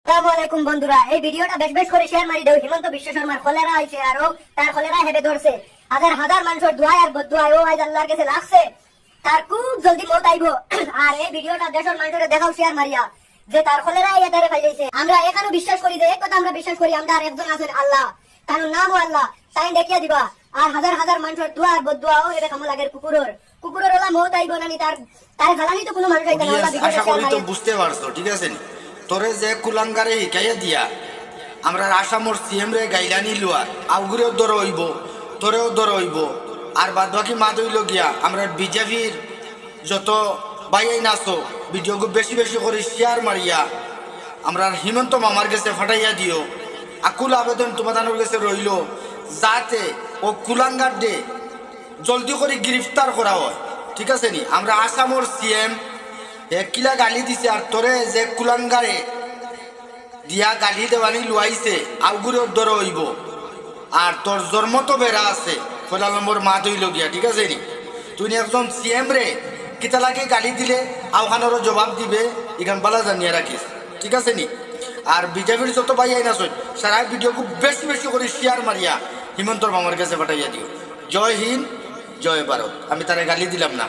আসসালামু আলাইকুম বন্ধুরা, এই ভিডিওটা বেশ বেশ করে শেয়ার মারি দেও। হিমন্ত বিশ্ব শর্মার কলেরা আইছে আর তার কলেরা হেডে ধরছে। হাজার হাজার মানুষের দোয়া আর বদুয়া ও আজ আল্লাহর কাছে লাগছে, তার খুব জলদি মত আইবো। আর এই ভিডিওটা দেশের মানুষের দেখাও শেয়ার মারিয়া যে তার কলেরা আইয়া তারে ফাইলাইছে। আমরা এখানে বিশ্বাস করি যে এক কথা আমরা বিশ্বাস করি, আমরা আর একজন আছেন আল্লাহ, তার নামও আল্লাহ, তাই দেখিয়া দিবা। আর হাজার হাজার মানুষের দোয়া আর বদুয়া ও এটা কামো লাগের কুকুরের ওলা মত আইবো নানি, তার গালানি তো কোনো মানুষ আইতা না। আশা করি তো বুঝতে পারছো, ঠিক আছে নি? তোরে যে কুলাঙ্গারে হিকাইয়া দিয়া আমরা আসামর সিএম রে গাইলানি লুয়া আউগুরেও দর হইব, তোরেও দর হইব। আর বাদ বাকি মা দইল গিয়া আমরা বিজেপির যত বাইয়াই নাচো ভিডিওকে বেশি বেশি করে শেয়ার মারিয়া আমরা হিমন্ত মামার কাছে ফাটাইয়া দিও। আকুল আবেদন তোমাদের কাছে রইল যাতে ও কুলাঙ্গার ডে জলদি করে গ্রেফতার করা হয়, ঠিক আছে নি? আমরা আসামর সিএম কিলা গালি দিছে আর তোরে যে কুলাঙ্গারে দিয়া গালি দেওয়ানি লুয়াইছে আউগুরে দর হইব। আর তোর জন্ম তো বেড়া আছে পয়লা নম্বর মা দইল গিয়া, ঠিক আছে নি? তুই একজন সিএম রে কিতা লাগে গালি দিলে আওখানেরও জবাব দিবে, এখান বালা জানিয়ে রাখিস, ঠিক আছে নি? আর বিজেপির যত ভাই আইন আছে সারা ভিডিও খুব বেশি বেশি করে শেয়ার মারিয়া হিমন্তর মামার কাছে পাঠাইয়া দিও। জয় হিন্দ, জয় ভারত। আমি তারে গালি দিলাম না।